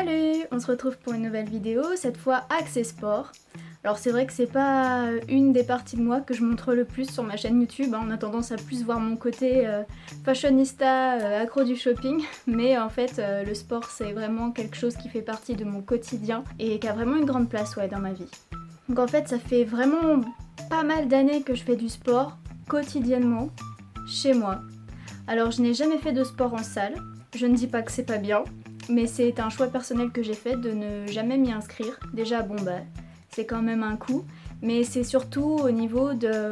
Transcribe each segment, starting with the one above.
Salut! On se retrouve pour une nouvelle vidéo, cette fois axée sport. Alors c'est vrai que c'est pas une des parties de moi que je montre le plus sur ma chaîne YouTube, on a tendance à plus voir mon côté fashionista, accro du shopping, mais en fait le sport c'est vraiment quelque chose qui fait partie de mon quotidien et qui a vraiment une grande place dans ma vie. Donc en fait ça fait vraiment pas mal d'années que je fais du sport quotidiennement, chez moi. Alors je n'ai jamais fait de sport en salle, je ne dis pas que c'est pas bien, mais c'est un choix personnel que j'ai fait de ne jamais m'y inscrire. Déjà bon bah c'est quand même un coût, mais c'est surtout au niveau de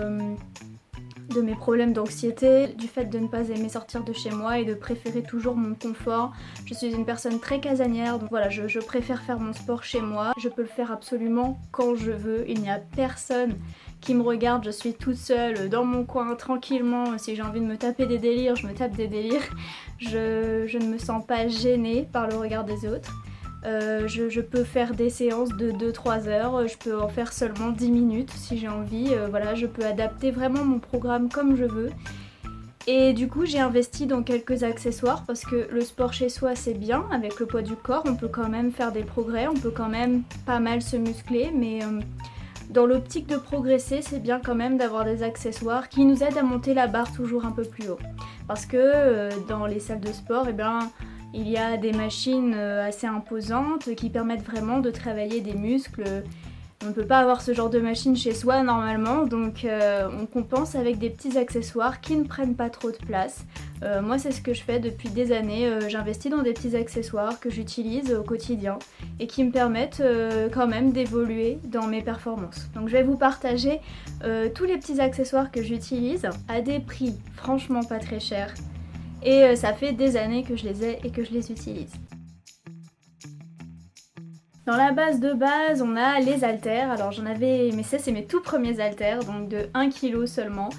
mes problèmes d'anxiété, du fait de ne pas aimer sortir de chez moi et de préférer toujours mon confort. Je suis une personne très casanière, donc voilà, je préfère faire mon sport chez moi. Je peux le faire absolument quand je veux, il n'y a personne qui me regarde, je suis toute seule dans mon coin tranquillement. Si j'ai envie de me taper des délires, je me tape des délires. Je ne me sens pas gênée par le regard des autres. Je peux faire des séances de 2-3 heures, je peux en faire seulement 10 minutes si j'ai envie, voilà, je peux adapter vraiment mon programme comme je veux. Et du coup j'ai investi dans quelques accessoires parce que le sport chez soi c'est bien, avec le poids du corps on peut quand même faire des progrès, on peut quand même pas mal se muscler, mais dans l'optique de progresser c'est bien quand même d'avoir des accessoires qui nous aident à monter la barre toujours un peu plus haut. Parce que dans les salles de sport, il y a des machines assez imposantes qui permettent vraiment de travailler des muscles. On ne peut pas avoir ce genre de machine chez soi normalement, donc on compense avec des petits accessoires qui ne prennent pas trop de place. Moi c'est ce que je fais depuis des années, j'investis dans des petits accessoires que j'utilise au quotidien et qui me permettent quand même d'évoluer dans mes performances. Donc je vais vous partager tous les petits accessoires que j'utilise à des prix franchement pas très chers. Et ça fait des années que je les ai et que je les utilise. Dans la base de base, on a les haltères. Alors j'en avais, mais ça c'est mes tout premiers haltères, donc de 1 kg seulement.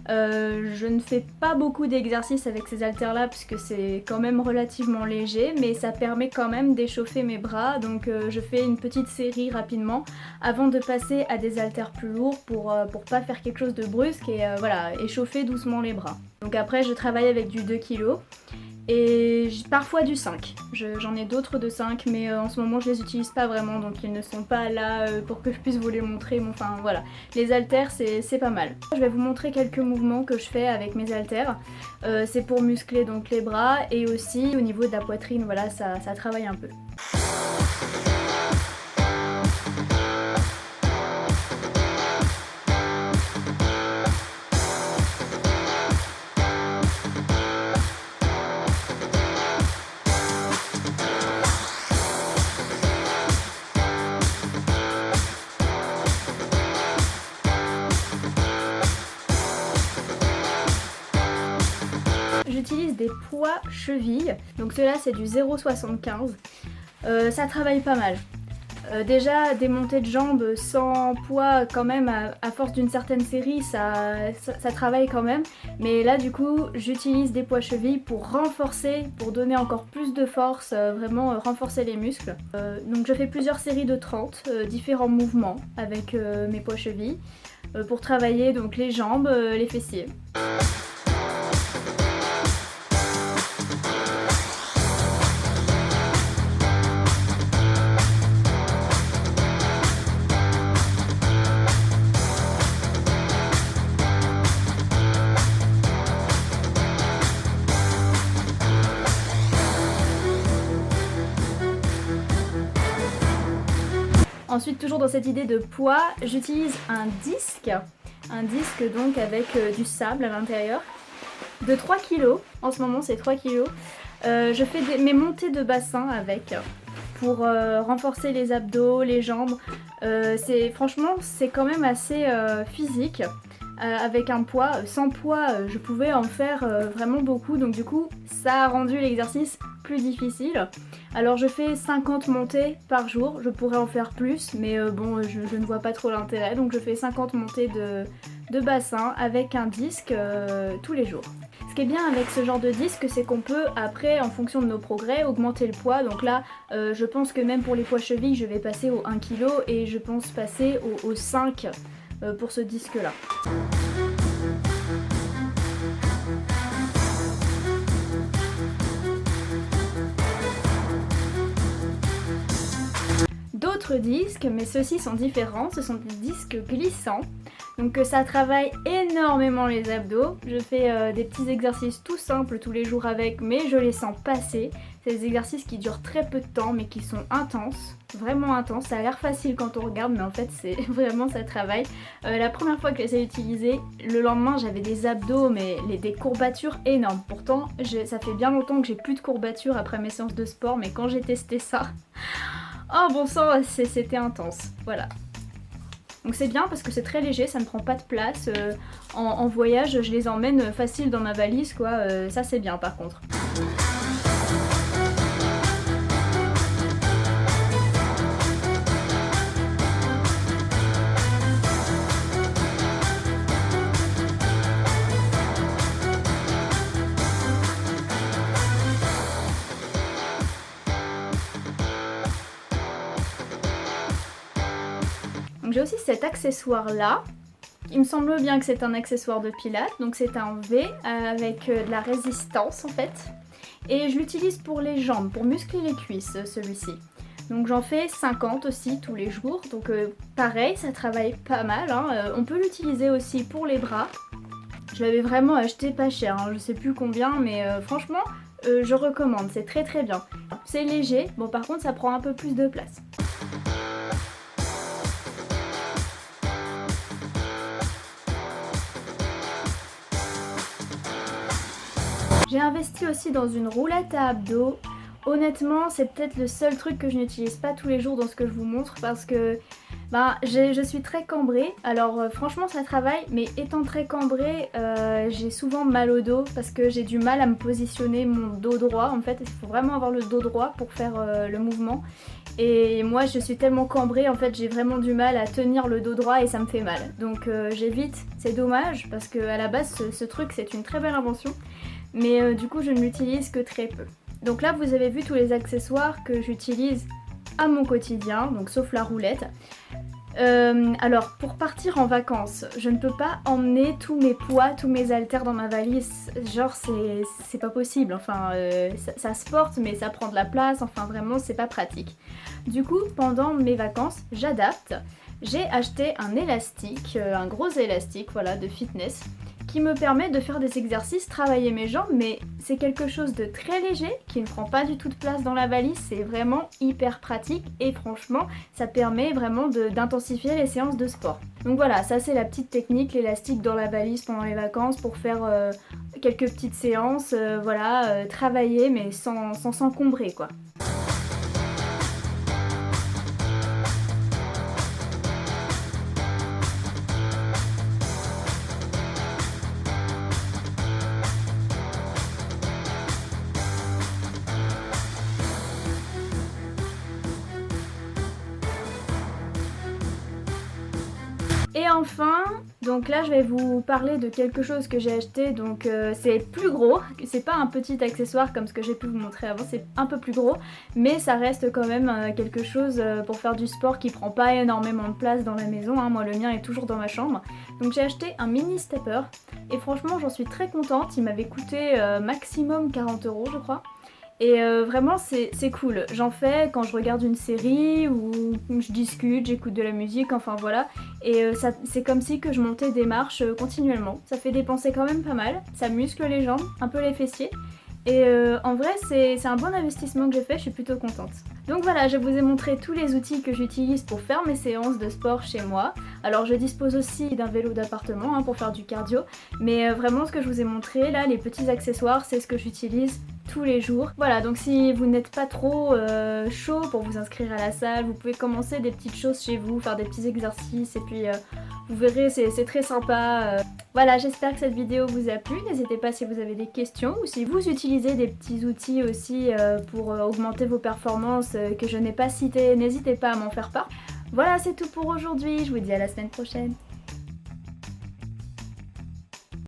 Je ne fais pas beaucoup d'exercices avec ces haltères là puisque c'est quand même relativement léger, mais ça permet quand même d'échauffer mes bras, donc je fais une petite série rapidement avant de passer à des haltères plus lourds pour pas faire quelque chose de brusque et voilà, échauffer doucement les bras. Donc après je travaille avec du 2 kg et parfois du 5. J'en ai d'autres de 5 mais en ce moment je les utilise pas vraiment, donc ils ne sont pas là pour que je puisse vous les montrer, mais enfin voilà. Les haltères c'est pas mal. Je vais vous montrer quelques mouvements que je fais avec mes haltères. C'est pour muscler donc les bras et aussi au niveau de la poitrine, voilà, ça travaille un peu. J'utilise des poids chevilles, donc ceux-là c'est du 0,75. Ça travaille pas mal. Déjà des montées de jambes sans poids quand même à force d'une certaine série ça travaille quand même, mais là du coup j'utilise des poids chevilles pour renforcer, pour donner encore plus de force, vraiment renforcer les muscles. Donc je fais plusieurs séries de 30, différents mouvements avec mes poids chevilles pour travailler donc les jambes, les fessiers. Ensuite, toujours dans cette idée de poids, j'utilise un disque donc avec du sable à l'intérieur, de 3 kg, en ce moment c'est 3 kg. Je fais mes montées de bassin avec, pour renforcer les abdos, les jambes. Franchement c'est quand même assez physique. Avec un poids, sans poids je pouvais en faire vraiment beaucoup, donc du coup ça a rendu l'exercice plus difficile. Alors je fais 50 montées par jour, je pourrais en faire plus mais bon je ne vois pas trop l'intérêt, donc je fais 50 montées de bassin avec un disque tous les jours. Ce qui est bien avec ce genre de disque c'est qu'on peut après en fonction de nos progrès augmenter le poids, donc là je pense que même pour les poids chevilles je vais passer au 1 kg et je pense passer au 5 pour ce disque là. autre disque, mais ceux-ci sont différents, ce sont des disques glissants. Donc ça travaille énormément les abdos. Je fais des petits exercices tout simples tous les jours avec, mais je les sens passer. C'est des exercices qui durent très peu de temps, mais qui sont intenses, vraiment intenses. Ça a l'air facile quand on regarde, mais en fait c'est vraiment ça travaille. La première fois que j'ai utilisé, le lendemain j'avais des abdos, mais des courbatures énormes. Pourtant, ça fait bien longtemps que j'ai plus de courbatures après mes séances de sport, mais quand j'ai testé ça, oh bon sang, c'était intense. Voilà. Donc c'est bien parce que c'est très léger, ça ne prend pas de place. En voyage, je les emmène facile dans ma valise, quoi. Ça c'est bien par contre. Donc j'ai aussi cet accessoire là. Il me semble bien que c'est un accessoire de pilates, donc c'est un V avec de la résistance en fait. Et je l'utilise pour les jambes, pour muscler les cuisses celui-ci. Donc j'en fais 50 aussi tous les jours, donc pareil ça travaille pas mal. Hein. On peut l'utiliser aussi pour les bras. Je l'avais vraiment acheté pas cher, hein. Je sais plus combien, mais franchement je recommande, c'est très très bien. C'est léger, bon par contre ça prend un peu plus de place. J'ai investi aussi dans une roulette à abdos. Honnêtement, c'est peut-être le seul truc que je n'utilise pas tous les jours dans ce que je vous montre parce que je suis très cambrée. Alors franchement ça travaille, mais étant très cambrée, j'ai souvent mal au dos parce que j'ai du mal à me positionner mon dos droit. En fait, il faut vraiment avoir le dos droit pour faire le mouvement. Et moi je suis tellement cambrée, en fait j'ai vraiment du mal à tenir le dos droit et ça me fait mal. Donc j'évite, c'est dommage parce que à la base ce truc c'est une très belle invention. Mais du coup je ne l'utilise que très peu. Donc là vous avez vu tous les accessoires que j'utilise à mon quotidien, donc sauf la roulette. Alors pour partir en vacances, je ne peux pas emmener tous mes poids, tous mes haltères dans ma valise, genre c'est pas possible, enfin ça se porte mais ça prend de la place, enfin vraiment c'est pas pratique. Du coup pendant mes vacances j'adapte, j'ai acheté un élastique, un gros élastique voilà de fitness, qui me permet de faire des exercices, travailler mes jambes, mais c'est quelque chose de très léger qui ne prend pas du tout de place dans la valise, c'est vraiment hyper pratique et franchement ça permet vraiment d'intensifier les séances de sport. Donc voilà, ça c'est la petite technique, l'élastique dans la valise pendant les vacances pour faire quelques petites séances, travailler mais sans s'encombrer quoi. Et enfin, donc là je vais vous parler de quelque chose que j'ai acheté, donc c'est plus gros, c'est pas un petit accessoire comme ce que j'ai pu vous montrer avant, c'est un peu plus gros, mais ça reste quand même quelque chose pour faire du sport qui prend pas énormément de place dans la maison, hein. Moi le mien est toujours dans ma chambre. Donc j'ai acheté un mini stepper et franchement j'en suis très contente, il m'avait coûté maximum 40 € je crois. Et vraiment c'est cool, j'en fais quand je regarde une série ou je discute, j'écoute de la musique, enfin voilà. Et c'est comme si que je montais des marches continuellement. Ça fait dépenser quand même pas mal, ça muscle les jambes, un peu les fessiers. Et en vrai c'est un bon investissement que j'ai fait, je suis plutôt contente. Donc voilà, je vous ai montré tous les outils que j'utilise pour faire mes séances de sport chez moi. Alors je dispose aussi d'un vélo d'appartement pour faire du cardio. Mais vraiment ce que je vous ai montré là, les petits accessoires, c'est ce que j'utilise tous les jours. Voilà, donc si vous n'êtes pas trop chaud pour vous inscrire à la salle, vous pouvez commencer des petites choses chez vous, faire des petits exercices et puis vous verrez, c'est très sympa. Voilà, j'espère que cette vidéo vous a plu. N'hésitez pas si vous avez des questions ou si vous utilisez des petits outils aussi pour augmenter vos performances que je n'ai pas cités, n'hésitez pas à m'en faire part. Voilà, c'est tout pour aujourd'hui, je vous dis à la semaine prochaine.